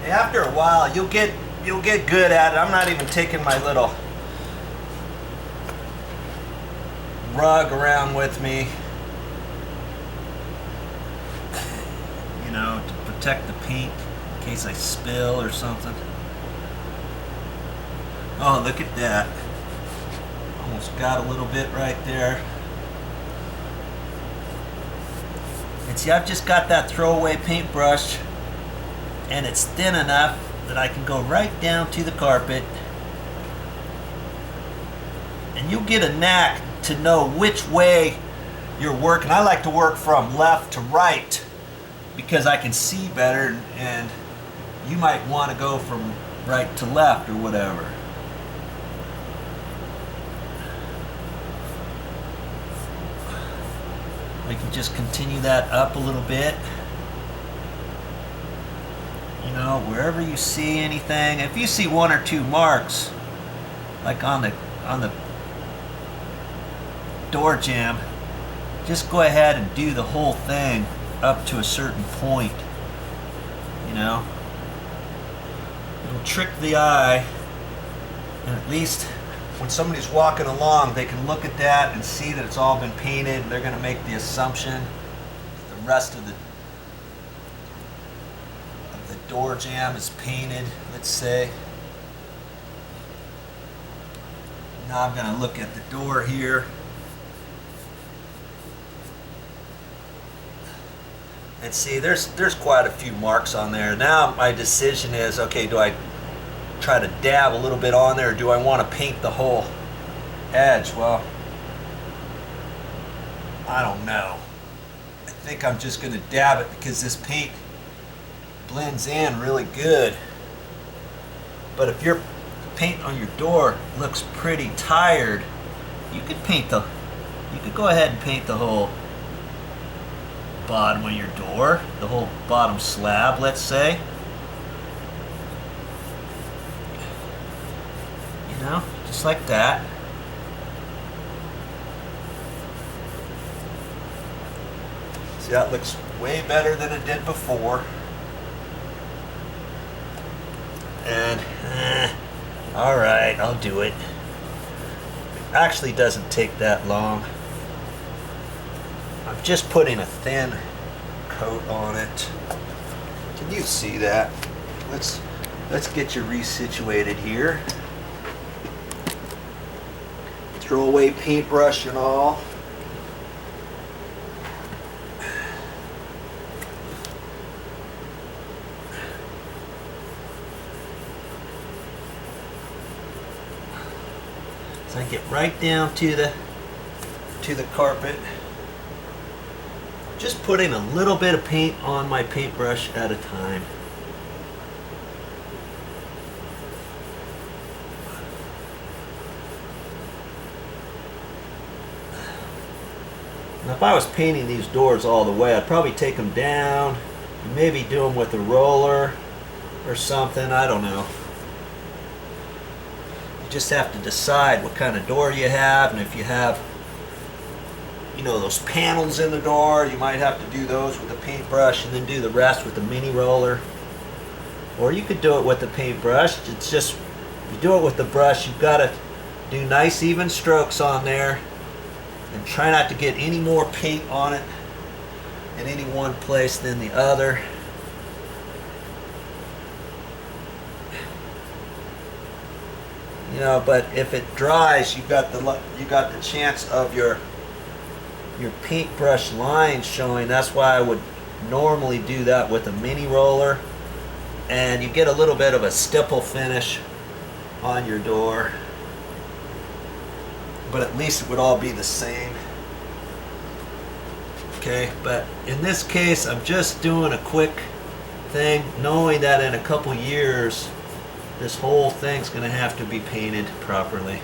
After a while, you'll get good at it. I'm not even taking my little rug around with me, you know, to protect the paint in case I spill or something. Oh, look at that. Almost got a little bit right there. And see, I've just got that throwaway paintbrush, and it's thin enough that I can go right down to the carpet, and you'll get a knack to know which way you're working. I like to work from left to right because I can see better, and you might want to go from right to left or whatever. We can just continue that up a little bit. You know, wherever you see anything, if you see one or two marks, like on the door jamb, just go ahead and do the whole thing up to a certain point. You know, it'll trick the eye, and at least when somebody's walking along, they can look at that and see that it's all been painted, and they're going to make the assumption the rest of the door jamb is painted, let's say. Now I'm going to look at the door here. And see, there's quite a few marks on there. Now my decision is, okay, do I try to dab a little bit on there, or do I want to paint the whole edge? Well, I don't know. I think I'm just going to dab it because this paint blends in really good. But if your paint on your door looks pretty tired, you could go ahead and paint the whole bottom of your door, the whole bottom slab, let's say. You know, just like that. See, that looks way better than it did before. And all right, I'll do it. It actually doesn't take that long. I'm just putting a thin coat on it. Can you see that? Let's get you resituated here. Throw away paintbrush and all. So I get right down to the carpet. Just putting a little bit of paint on my paintbrush at a time. Now if I was painting these doors all the way, I'd probably take them down and maybe do them with a roller or something, I don't know. Just have to decide what kind of door you have, and if you have, you know, those panels in the door, you might have to do those with a paintbrush and then do the rest with a mini roller. Or you could do it with the paintbrush. It's just, you do it with the brush, you've got to do nice even strokes on there and try not to get any more paint on it in any one place than the other. You know, but if it dries, you got the chance of your paintbrush lines showing. That's why I would normally do that with a mini roller, and you get a little bit of a stipple finish on your door, but at least it would all be the same. Okay, but in this case, I'm just doing a quick thing, knowing that in a couple years this whole thing's going to have to be painted properly.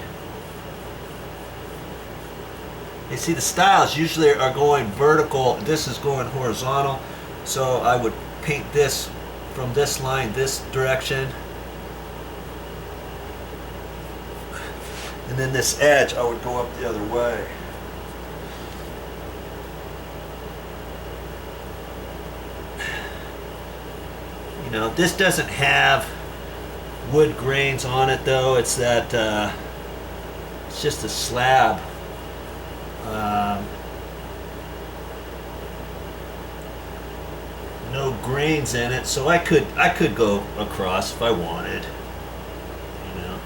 You see, the styles usually are going vertical. This is going horizontal. So I would paint this from this line this direction. And then this edge, I would go up the other way. You know, this doesn't have wood grains on it though. It's that it's just a slab. No grains in it, so I could go across if I wanted. You know.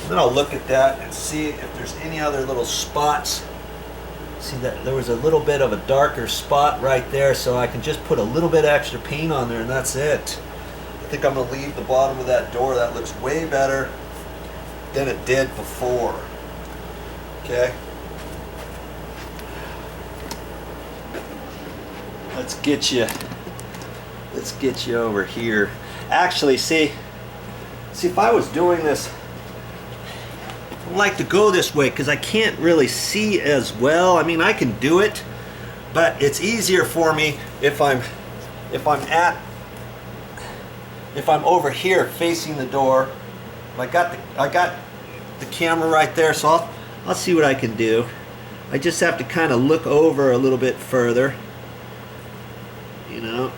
Then I'll look at that and see if there's any other little spots. See that there was a little bit of a darker spot right there, so I can just put a little bit extra paint on there and that's it. I think I'm gonna leave the bottom of that door. That looks way better than it did before. Okay. Let's get you over here. Actually, see if I was doing this, I like to go this way because I can't really see as well. I mean, I can do it, but it's easier for me if I'm over here facing the door. I got the camera right there, so I'll see what I can do. I just have to kind of look over a little bit further, you know.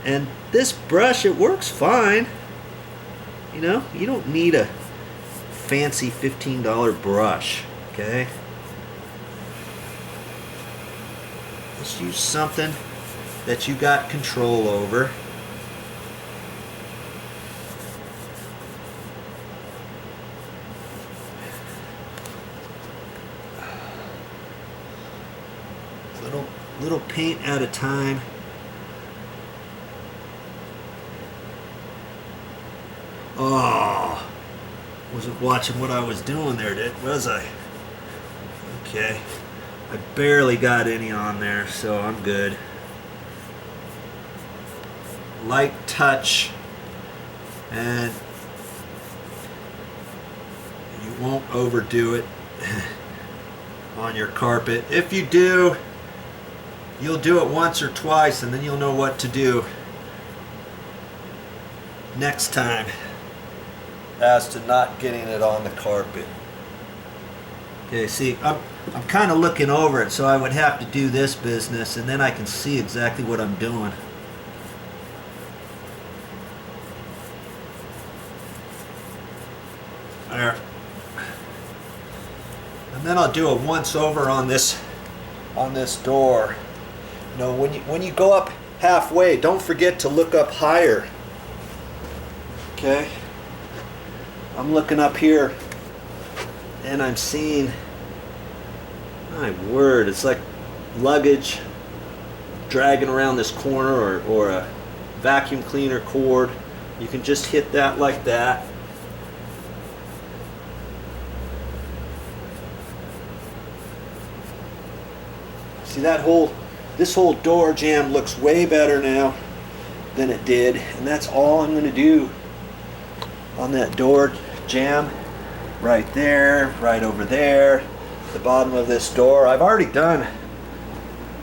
And this brush, it works fine. You know, you don't need a fancy $15 brush, okay? Just use something that you got control over. Little paint at a time. Oh, wasn't watching what I was doing there, was I? Okay, I barely got any on there, so I'm good. Light touch, and you won't overdo it on your carpet. If you do, you'll do it once or twice and then you'll know what to do next time as to not getting it on the carpet. Okay, see, I'm kind of looking over it, so I would have to do this business and then I can see exactly what I'm doing. There. And then I'll do a once over on this door. You know, when you go up halfway, don't forget to look up higher. Okay? I'm looking up here and I'm seeing, my word, it's like luggage dragging around this corner, or a vacuum cleaner cord. You can just hit that like that. See, this whole door jamb looks way better now than it did, and that's all I'm going to do on that door jamb right there, right over there, the bottom of this door. I've already done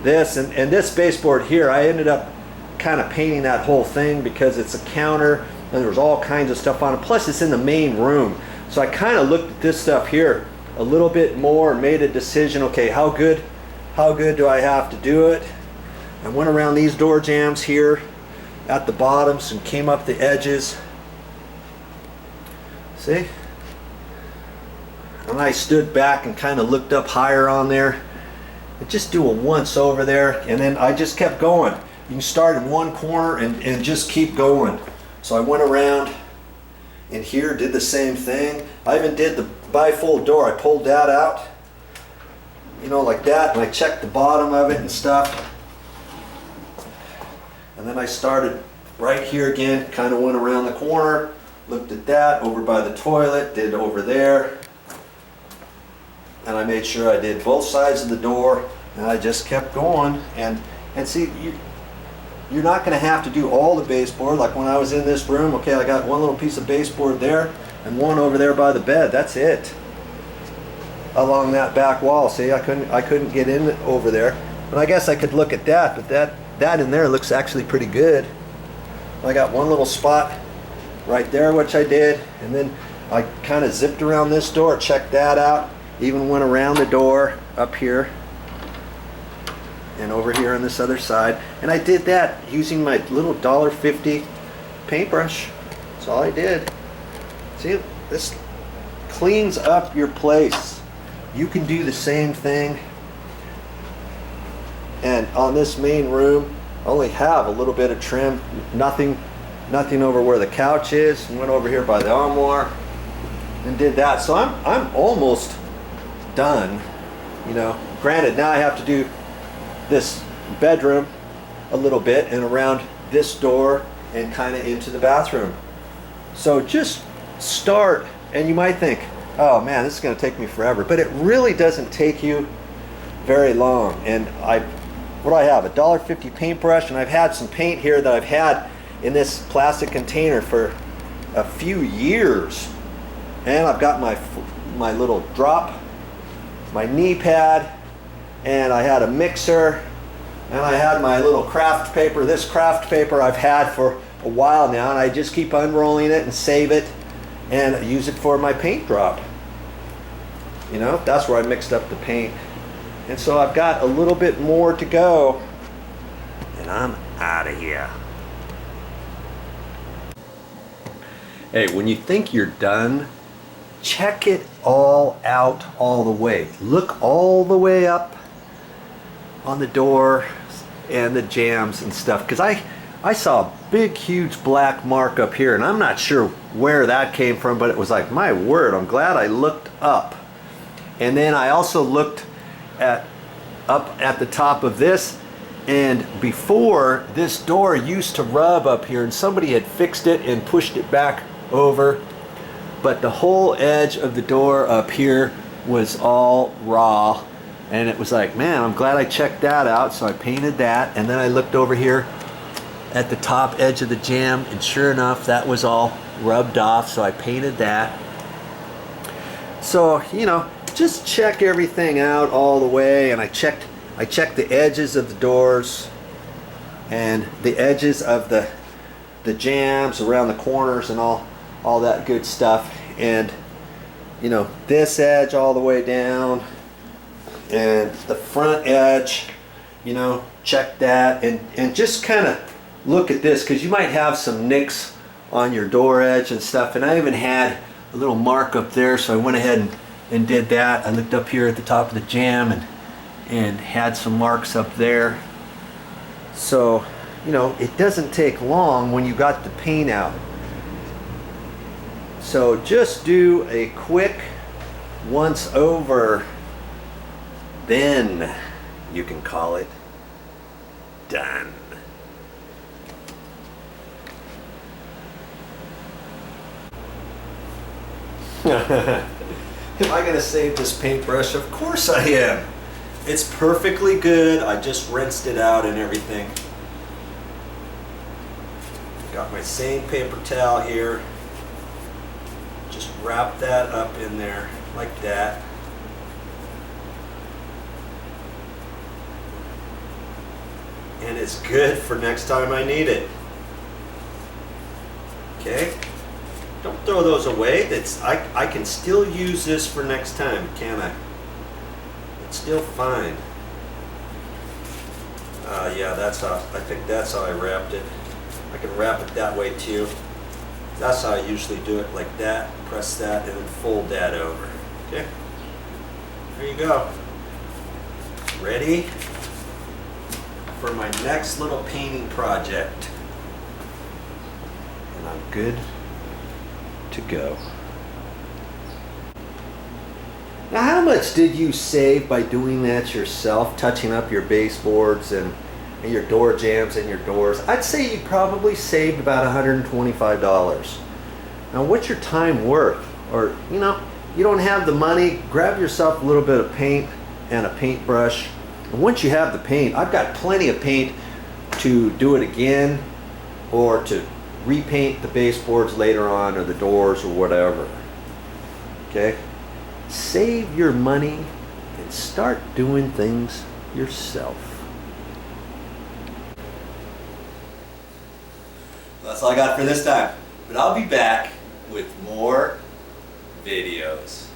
this, and this baseboard here, I ended up kind of painting that whole thing because it's a counter and there's all kinds of stuff on it, plus it's in the main room. So I kind of looked at this stuff here a little bit more and made a decision, okay, how good do I have to do it? I went around these door jambs here at the bottoms and came up the edges. See? And I stood back and kind of looked up higher on there. And just do a once over there, and then I just kept going. You can start in one corner and just keep going. So I went around in here, did the same thing. I even did the bifold door. I pulled that out, you know, like that, and I checked the bottom of it and stuff. And then I started right here again, kind of went around the corner, looked at that, over by the toilet, did over there. And I made sure I did both sides of the door, and I just kept going. And see, you're not going to have to do all the baseboard. Like when I was in this room, okay, I got one little piece of baseboard there and one over there by the bed. That's it. Along that back wall, see, I couldn't get in over there. But I guess I could look at that, but that in there looks actually pretty good. I got one little spot right there, which I did, and then I kind of zipped around this door, checked that out, even went around the door up here, and over here on this other side. And I did that using my little $1.50 paintbrush. That's all I did. See, this cleans up your place. You can do the same thing. And on this main room, I only have a little bit of trim, nothing over where the couch is. And went over here by the armoire and did that. So I'm almost done. You know, granted, now I have to do this bedroom a little bit and around this door and kind of into the bathroom. So just start, and you might think, oh man, this is going to take me forever, but it really doesn't take you very long. And what do I have? A $1.50 paintbrush, and I've had some paint here that I've had in this plastic container for a few years. And I've got my little drop, my knee pad, and I had a mixer, and I had my little craft paper. This craft paper I've had for a while now, and I just keep unrolling it and save it and use it for my paint drop. You know, that's where I mixed up the paint. And so I've got a little bit more to go, and I'm out of here. Hey, when you think you're done, check it all out all the way. Look all the way up on the door and the jambs and stuff, because I saw a big huge black mark up here, and I'm not sure where that came from, but it was like, my word, I'm glad I looked up. And then I also looked up at the top of this, and before, this door used to rub up here, and somebody had fixed it and pushed it back over, but the whole edge of the door up here was all raw. And it was like, man, I'm glad I checked that out. So I painted that, and then I looked over here at the top edge of the jamb, and sure enough, that was all rubbed off. So I painted that. So, you know, just check everything out all the way. And I checked the edges of the doors and the edges of the jambs around the corners and all that good stuff. And you know, this edge all the way down, and the front edge, you know, check that, and just kind of look at this, because you might have some nicks on your door edge and stuff. And I even had a little mark up there, so I went ahead and did that. I looked up here at the top of the jamb and had some marks up there. So, you know, it doesn't take long when you got the paint out. So just do a quick once over, then you can call it done. Am I going to save this paintbrush? Of course I am. It's perfectly good. I just rinsed it out and everything. Got my same paper towel here. Just wrap that up in there like that. And it's good for next time I need it. Okay? Don't throw those away. I can still use this for next time, can't I? It's still fine. Yeah, I think that's how I wrapped it. I can wrap it that way too. That's how I usually do it, like that. Press that and then fold that over. Okay? There you go. Ready for my next little painting project. And I'm good to go. Now, how much did you save by doing that yourself, touching up your baseboards and your door jambs and your doors? I'd say you probably saved about $125. Now, what's your time worth? Or, you know, you don't have the money, grab yourself a little bit of paint and a paintbrush. And once you have the paint, I've got plenty of paint to do it again or to repaint the baseboards later on, or the doors, or whatever. Okay? Save your money and start doing things yourself. That's all I got for this time. But I'll be back with more videos.